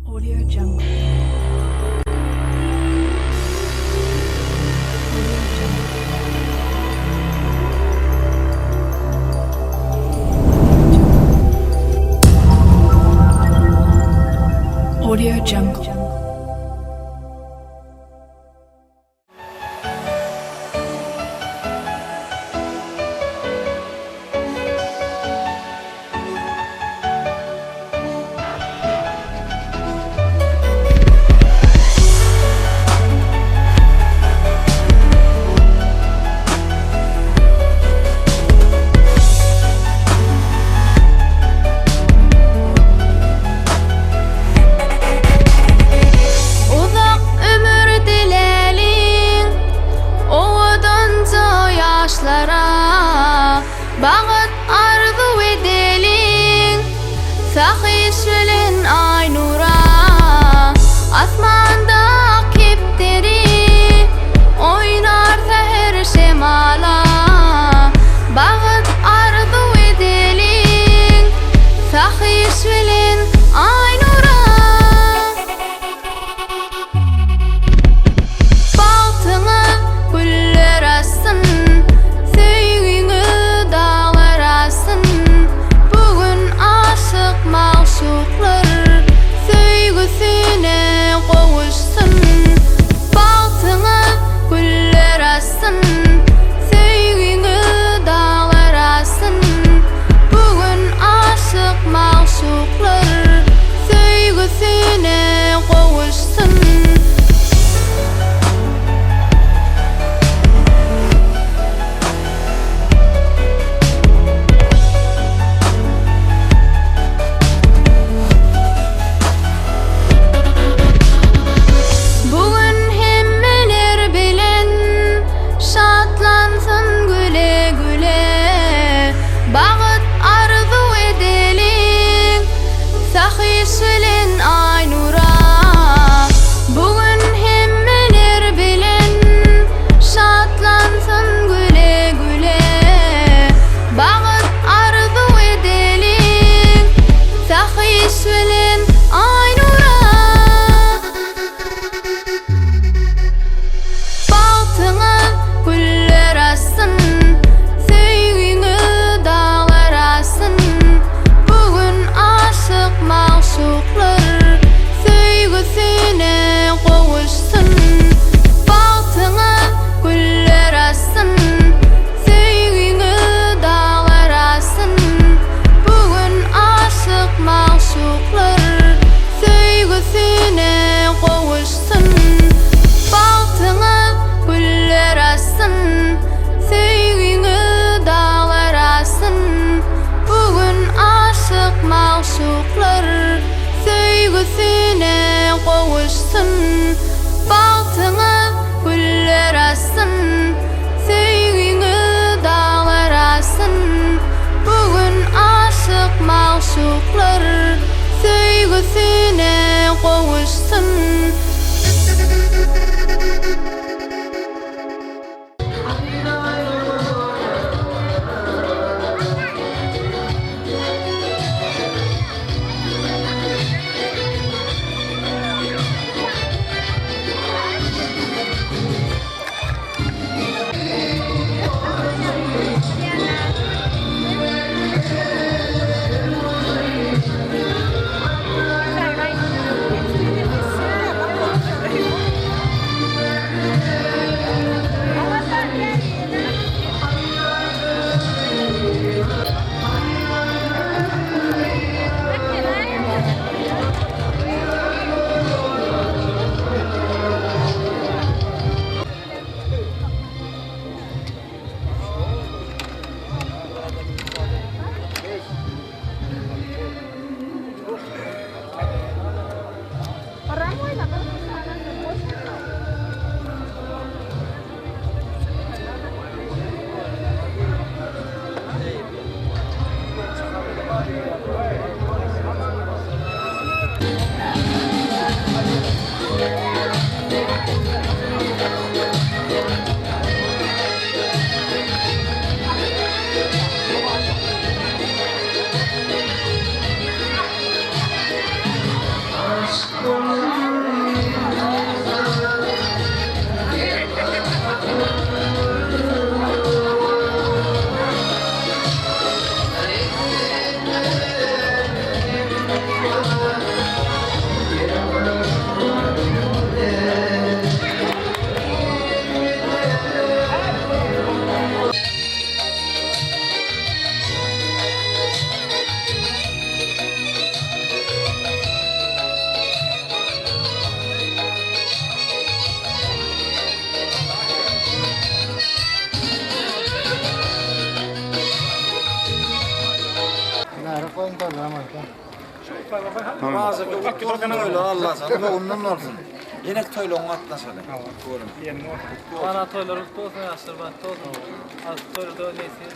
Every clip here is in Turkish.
Audio Jungle. Audio Jungle. Bağıt arzu edelim Sahişlin ay nura Asmanda kepteri Oynar seher şemala Bağıt arzu edelim Sahişlin ay nura Baltını güller asın Maşuklar söygüsüne qovuşsun Baltını güller asın Söygünü dağlar asın Bugün aşık maşuklar söygüsüne qovuşsun Sahişlin ay nura Bugün hemmeler bilen Şatlansın güle güle Bağıt arzu edelim Sahişlin ay nura Baltını güller asın Söygünü dağlar asın Bugün aşık maşuklar söygüsüne qovuşsun Baltını güller asın Söygünü dağlar asın Bugün aşık maşuklar söygüsüne qovuşsun Baltını güller asın Söygünü dağlar asın Bugün aşık maşuklar söygüsüne qovuşsun Baltını güller asın Söygünü dağlar asın Bugün aşık maşuklar söygüsüne qovuşsun Bazı toylu Allah sana ondan olsun. Yenek toylu onu atla şöyle. Bana toylarımız olsun, aşırbatlı olsun. Az toylu da neyse.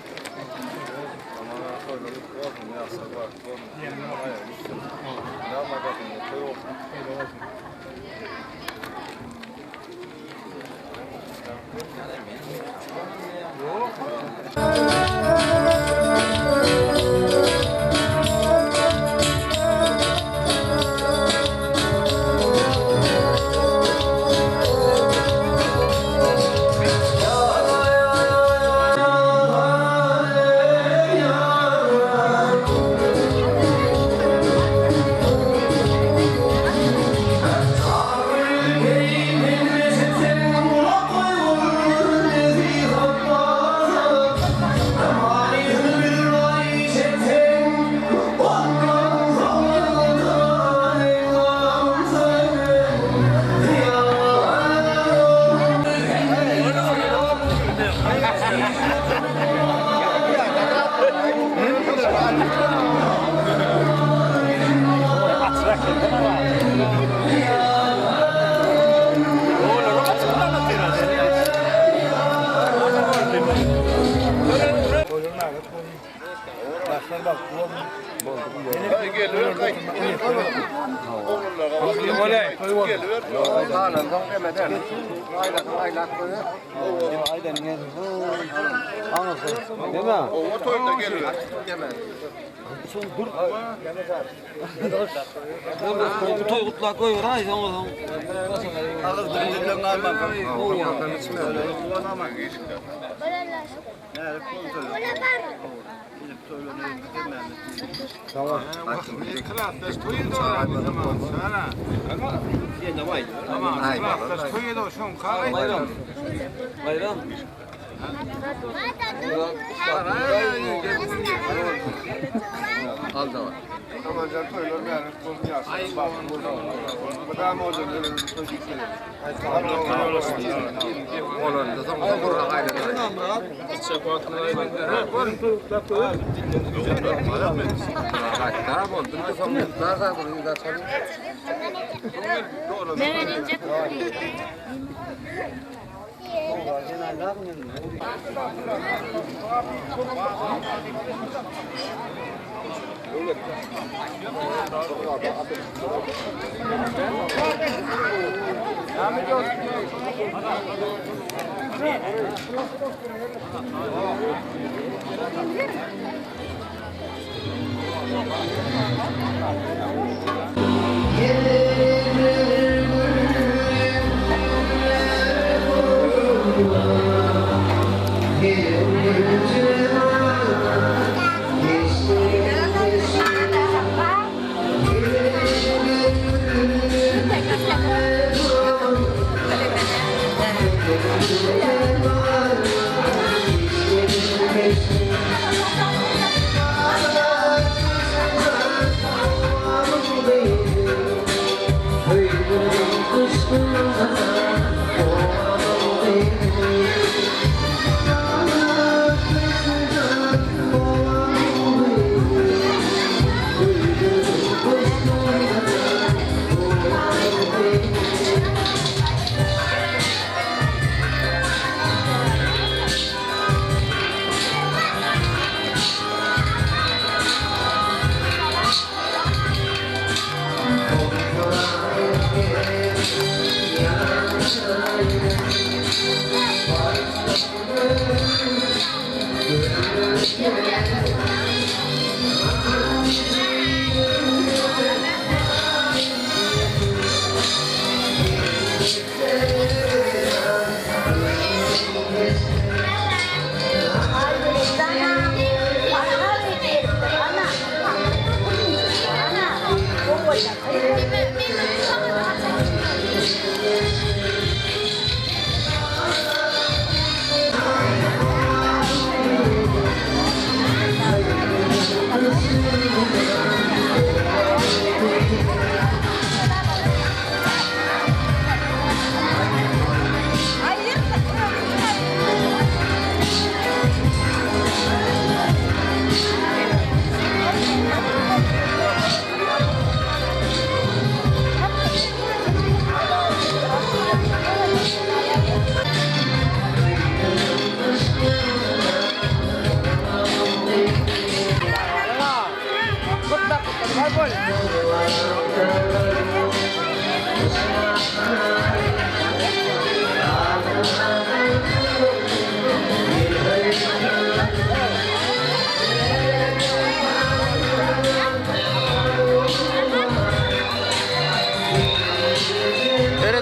Toy kutla koyuyor ha sen o zaman. Ağız dilimden almam. Tamam. Bayram. Al da var. Tamam canım toylar yani konuşuyoruz. Bak burada. Bu da mı olacak? Olan da tamam burada aynen. Tamam oldu. Bir son daha da burada çalıyor.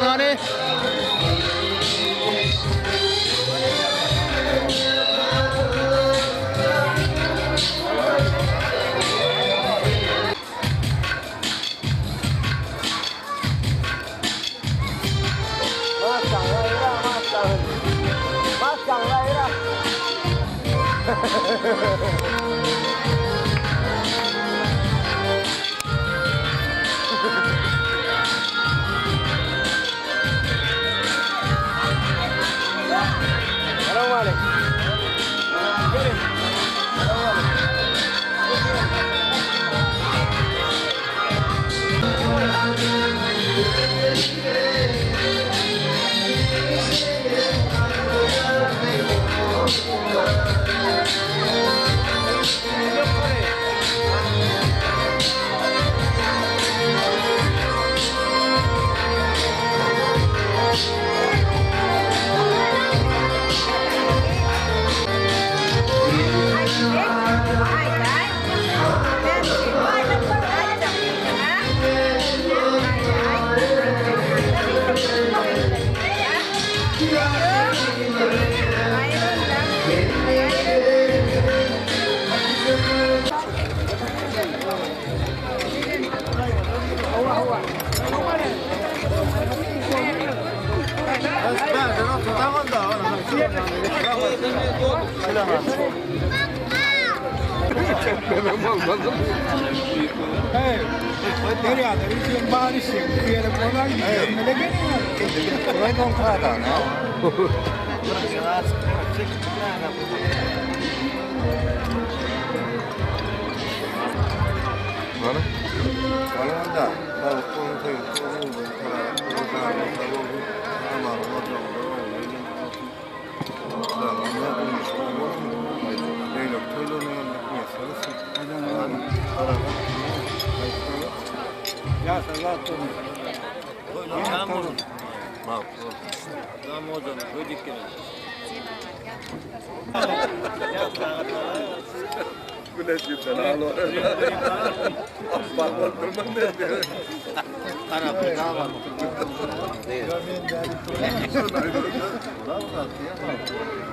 hani?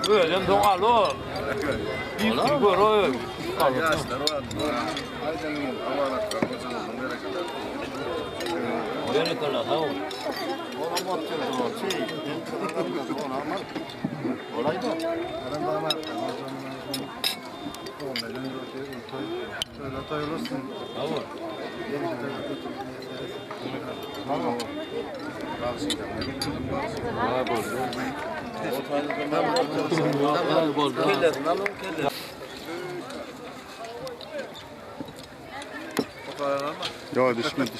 Böyle doğalı. Bir sigara. Böyle kadar ha. Ya düşmedi.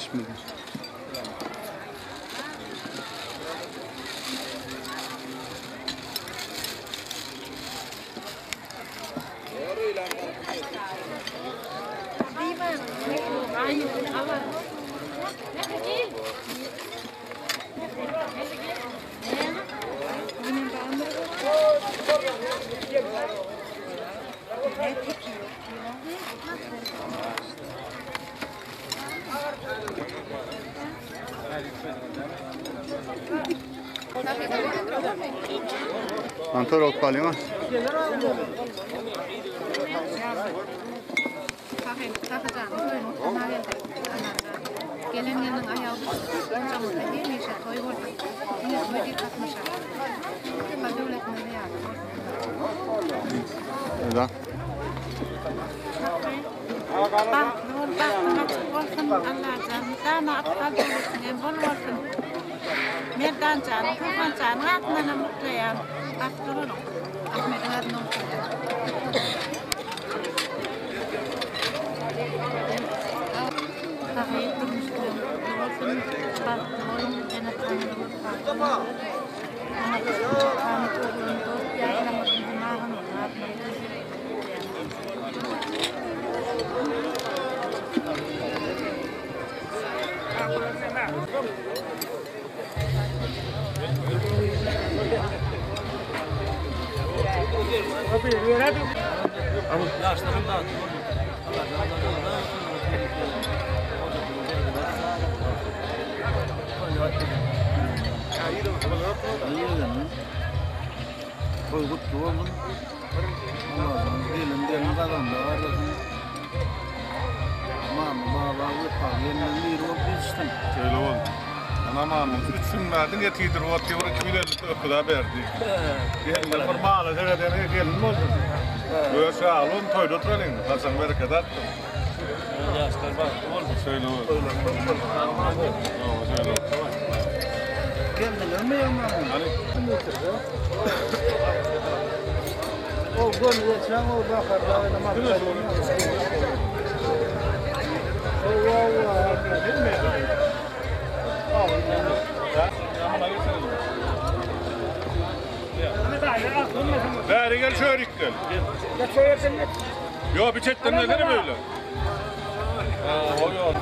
Antar olup kalıyor mu? Gelenlerin ayağı camında gelmişse toy orada. Yine toy katmışlar. Kabul etmedi yani. Neden? Bak, açık olsun Allah'ım. Sana aptal olsun, bol olsun. Merdan canı, kurban canı, atmana mutluyum. Bak durun. Ahmet'in adını Kahve durmuştum. Olsun, bak, oğlum, cennet tanrı. Toy kutlu olsun. Allah'ım gelin kazandı. Aman baba ıpak yeniden bir olup geçtim. Şöyle oldu. Anamamız 3 gün verdin yetidir o atıyor 250 öküda verdi. Gelin bir bağlı hereden gelin oldu. Böyle sağ olun toyda oturalım. Hasan bereket attım. Yaşlar bak oldu. Şöyle oldu. Şöyle oldu. Kendiler mi yanmam? Hani O gönlü geçen o bakar. Bari gel şöyle gel. Yo bir çetten neler böyle? O yok.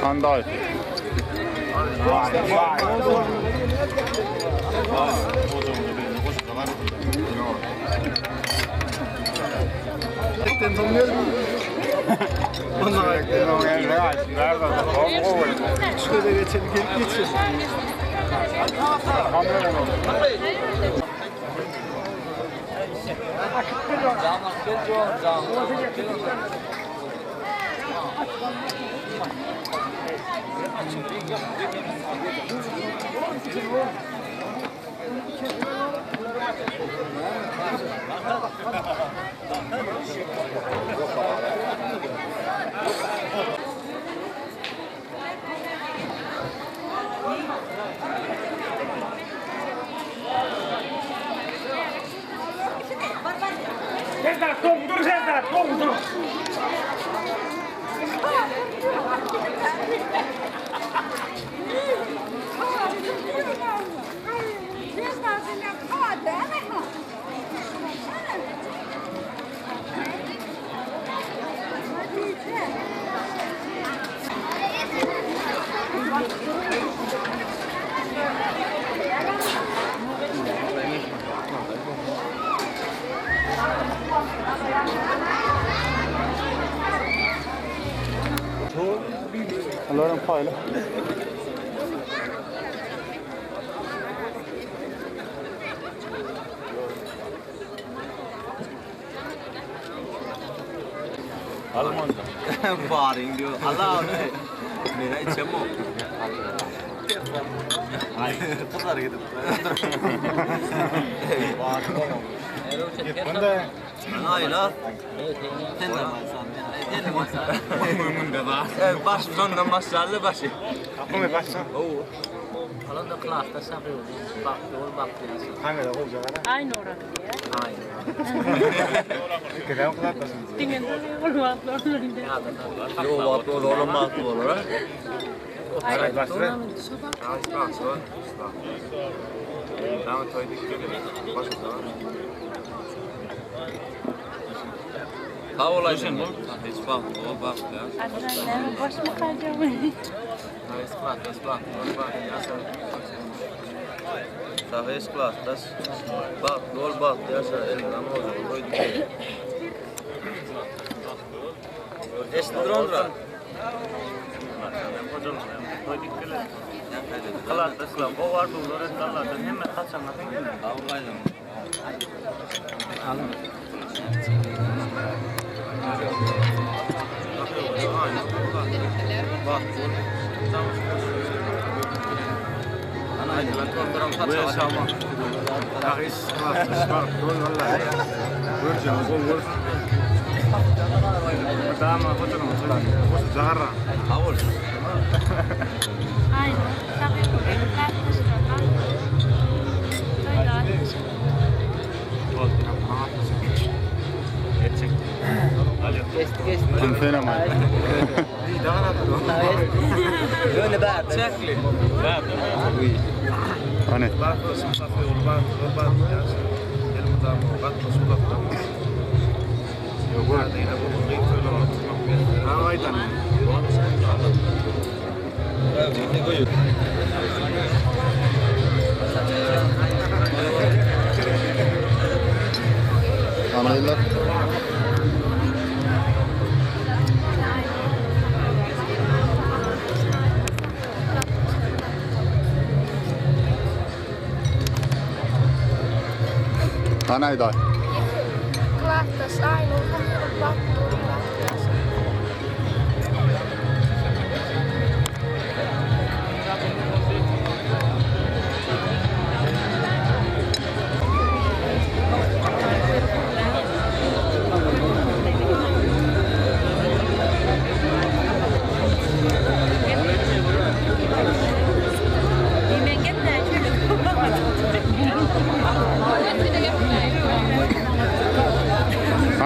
Kandal. Şöyle geçelim geçin. Serdar, dur Serdar, dur. Onların payla. Almanca. Bağırın diyor. Allah ne? Nere içem o? Kızlar gidip. Bağırın. Hayla. Sen de varsan. Baş sondan başlardı başı. Kapımı başla. Falan da klasta sapıyor. Bak doğru bak diyorsun. Hangi de olacak ara? Aynı oranı ya. Aynen. Krem kulaklasın. Dingen olmaz normalde. Yo vatlı olmaz olur. Ay, başla. donanın sabah. Tamam toydik gibi. Başla. Ha olayım mı? Hiç bak, o bak ya. Adrenalin boş mu kalacağım? Ispat. Sağ ispat, das bak, gol bak, yaşa elinden oldu, koydu. Eşli drondra. Kalat ıslam. O var bu öğretmenlerden hemen kaçanlar. Avlayalım. Bak, anaydı ben korkuram kaçamam. Ispat. Gol vallahi. Göreceğim. Gol. Tamam, fotoğrafı çekelim. Bu zahara. Avul. Aynen. Tabii bu benim kardeşlerim. Böyle Gerçekten. Alo. Ana. Öyle de çekli. Hani. Anaylar. Anayda. Kvartas ainoa vattuun.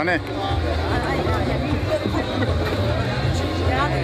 Hani. Yani,